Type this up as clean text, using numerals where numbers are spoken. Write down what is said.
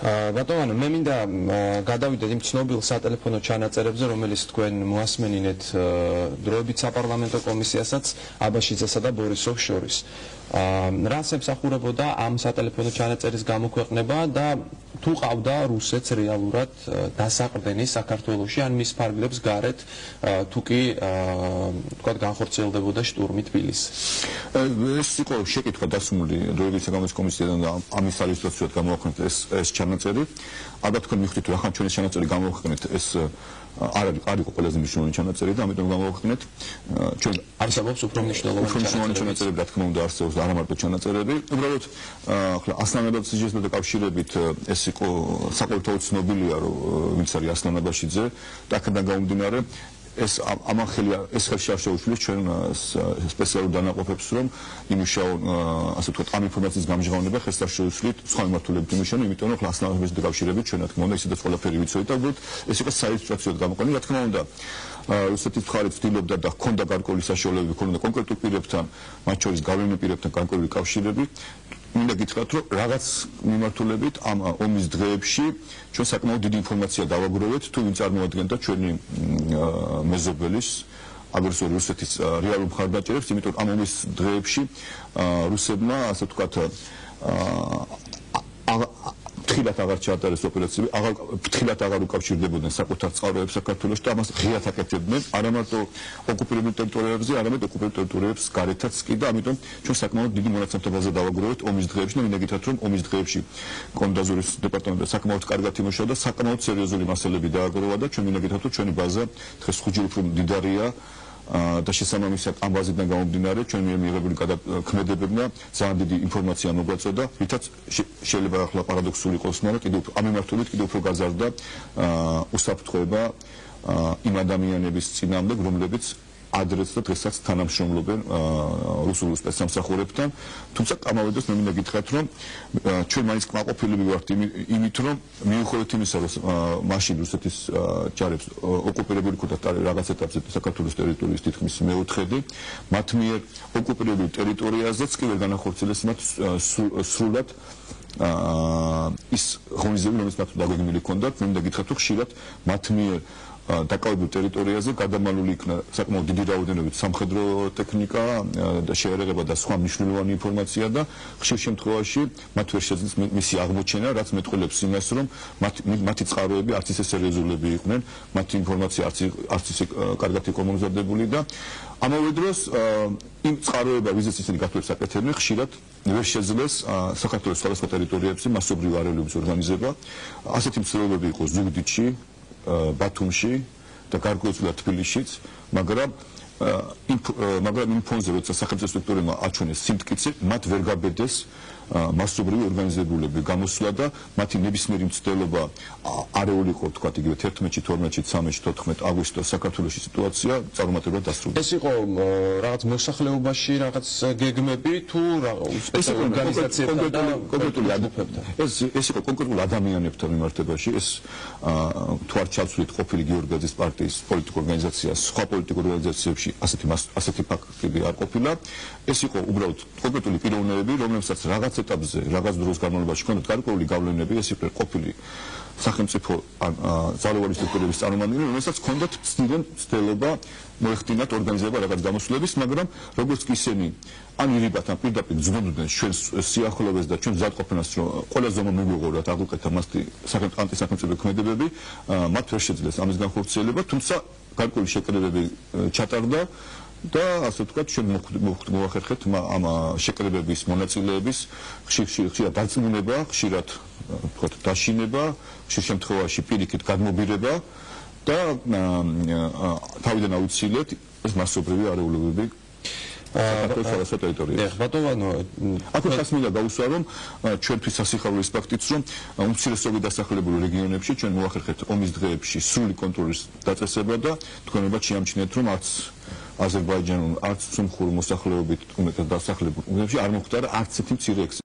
ბატონო, მე მინდა გადავიდეთ იმ ცნობილ სატელეფონო ჩანაწერებზე, რომელიც თქვენ მოასმენინეთ დროებით საპარლამენტო კომისიასაც აბაშიძესა და ბორისოვს შორის. რას ემსახურებოდა ამ სატელეფონო ჩანაწერის გამოქვეყნება და თუ ყავდა რუსეთს რეალურად დასაყრდენი საქართველოში ან მის ფარგლებს გარეთ თუ კი თქვათ განხორციელდებოდა შტურმი თბილისს. ეს იყო შეკითხვა დასმული დროებით საკომისიო კომისიიდან და ამის ალუსტრაციად გამოაქვეყნეთ ეს ჩანაწერი. ალბათ თქვენ მიხვდით რომ ახლა ჩვენი ჩანაწერი გამოაქვეყნეთ ეს არ იყო ყველაზე მნიშვნელოვანი ჩანაწერი და ამიტომ გამოვაქვეყნეთ ჩვენ არსებობს უფრო მნიშვნელოვანი ჩანაწერები რა თქმა უნდა არსებობს არა მარტო ჩანაწერები უბრალოდ ახლა ასლან აბაშიძესთან დაკავშირებით ეს იყო საყოველთაოდ ცნობილია რომ ვინც არის ასლან აბაშიძე და აქედან გამომდინარე ეს ამან ხელში არ შეუშლის ჩვენ სპეციალურ დანაყოფებს რომ იმუშაონ ასე ვთქვათ ამ ინფორმაციის გამჟღავნება ხელს არ შეუშლით სხვა მიმართულებით იმუშაონ იმიტომ რომ ასლან აბაშიძესთან დაკავშირებით ჩვენ რა თქმა უნდა ისედაც ყველაფერი ვიცოდით და უბრალოდ ეს იყო საილუსტრაციოდ გამოყენებული რა თქმა უნდა რუსეთის მხარე ცდილობდა და ჰქონდა გარკვეული საშუალებები ჰქონდა კონკრეტულ პირებთან მათ შორის გავლენილ პირებთან გარკვეული კავშირები მინდა გითხრათ რომ რაღაც მიმართულებით ამ ომის დღეებში ჩვენ საკმაოდ დიდი ინფორმაცია დავაგროვეთ თუ ვინ წარმოადგენდა ჩვენი მეზობელის აგრესორი რუსეთის რეალურ მხარდაჭერებს იმიტომ ამ ომის დღეებში რუსებმა ასე ვთქვათ ფრთხილად აღარ ჩაატარეს ოპერაციები, ფრთხილად აღარ უკავშირდებოდნენ საკუთარ წყაროებს საქართველოში და ამას ღიად აკეთებდნენ არა მარტო ოკუპირებულ ტერიტორიებზე, არამედ ოკუპირებულ ტერიტორიებს გარეთაც კი და ამიტომ ჩვენ საკმაოდ დიდი მონაცემთა ბაზა დავაგროვეთ ომის დღეებში და მინდა გითხრათ რომ ომის დღეებში კონდაზურის დეპარტამენტი საკმაოდ კარგად იმუშავა და საკმაოდ სერიოზული მასალები დააგროვა და ჩვენ მინდა გითხრათ რომ ჩვენი ბაზა დღეს 5 ჯერ უფრო მდიდარია და შესაბამისად ამ ბაზიდან გამომდინარე ჩვენ მიიღებული ქმედებებმა ძალიან დიდი ინფორმაცია მოგვაწოდა რითაც შეიძლება ახლა პარადოქსული იყოს მაგრამ კიდევ ამ მიმართულებით კიდევ უფრო გაზარდა უსაფრთხოება იმ ადამიანების წინააღმდეგ რომლებიც ადრეც და დღესაც თანამშრომლობენ რუსულ სპეცსამსახურებთან თუმცა ამავე დროს მე მინდა გითხრათ რომ ჩვენ მაინც კმაყოფილები ვართ იმით რომ მიუხედავად იმისა რომ მაშინ რუსეთის ჯარებს ოკუპირებული ქონდათ რაღაც ეტაპზე საქართველოს ტერიტორიის თითქმის მეოთხედი მათ მიერ ოკუპირებულ ტერიტორიაზეც კი ვერ განახორციელეს მათ სრულად ის ღონისძიებები რომელიც მათ დაგვეგმილი ქონდათ მე მინდა გითხრათ რომ ხშირად მათ მიერ დაკავებულ ტერიტორიაზე გადამალული იქნა საკმაოდ დიდი რაოდენობით სამხედრო ტექნიკა და შეერაღება და სხვა მნიშვნელოვანი ინფორმაცია და ხშირ შემთხვევაში მათ ვერ შეძლეს მისი აღმოჩენა რაც მეტყველებს იმას რომ მათი წყაროები არც ისე სერიოზულები იყვნენ მათი ინფორმაცია არც ისე კარგად იყო მომზადებული და ამავე დროს იმ წყაროება ვიზეც ისინი გათვლებს აკეთებდნენ ხშირად ვერ შეძლეს საქართველოს სხვადასხვა ტერიტორიებზე მასობრივი არეულობის ორგანიზება ასეთი მსვლელობები იყო ზუგდიდში ბათუმში და გარკვეულწილად თბილისშიც, მაგრამ იმ ფონზე როცა სახელმწიფო სტრუქტურებმა აჩვენეს სიმტკიცე, მათ ვერ გაბედეს მასობრივი ორგანიზებულები გამოსვლა და მათი ნებისმიერი მცდელობა არეული იყო თქვათ იგივე 11-ში, 12-ში, 13-ში, 14 აგვისტოს საქართველოში სიტუაცია წარუმატებლად დასრულდა. ეს იყო რაღაც მოსახლეობაში რაღაც გეგმები თუ სპეციალური ორგანიზაციებთან და კონკრეტული ადამიანებთან. ეს იყო კონკრეტულ ადამიანებთან მიმართებაში, ეს თუ არ ჩავცვლით ყოფილი გიორგაძის პარტიის პოლიტიკურ ორგანიზაციას, სხვა პოლიტიკურ ორგანიზაციებში ასეთი ფაქტები არ ყოფილა. ეს იყო უბრალოდ კონკრეტული პიროვნებები, რომლებსაც რაღაც ეტაპზე, რაღაც დროს განმავლობაში ჰქონდათ გარკვეული გავლენები, ეს იყო ყოფილი სახელმწიფო ძალოვანი სტრუქტურების წარმომადგენლები, რომელსაც ჰქონდათ ცდილება მოეხდინათ ორგანიზება რაღაც გამოსვლების, მაგრამ როგორც კი ისინი ან ირიბათ ან პირდაპირ ძნობდნენ ჩვენს სიახლოვეს და ჩვენ მზადყოფნას, რომ ყველა ზომა მიგვიღოთ აღვიკეთა მასტი ანტისახელმწიფო ქმედებები, მათ ვერ შეძლეს ამის განხორციელება, თუმცა გარკვეული შეკრებები ჩატარდა და ასე ვთქვათ ჩვენ მოვახერხეთ ამ შეკრებების მონაწილეების ხშირად დაწმუნება, ხშირად ვთქვათ დაშინება, ხშირ შემთხვევაში პირიქით გადმობირება და თავიდან აუცილეთ ეს მასობრივი არეულობები საქართველოს ტერიტორიაზე. ბატონო, აქ ხასმინდა გაუსვა რომ ჩვენთვის სასიხარულის ფაქტიც რომ უმცირესობრივ დასახლებულ რეგიონებში ჩვენ მოახერხეთ ომის დღეებში სრული კონტროლის დაწესება და თქვენება შეამჩნიეთ რომ არც აზერბაიჯანულ არც სომხურ მოსახლეობით უმეტეს დასახლებულ უბნებში არ მოხდა არც ერთი მცირე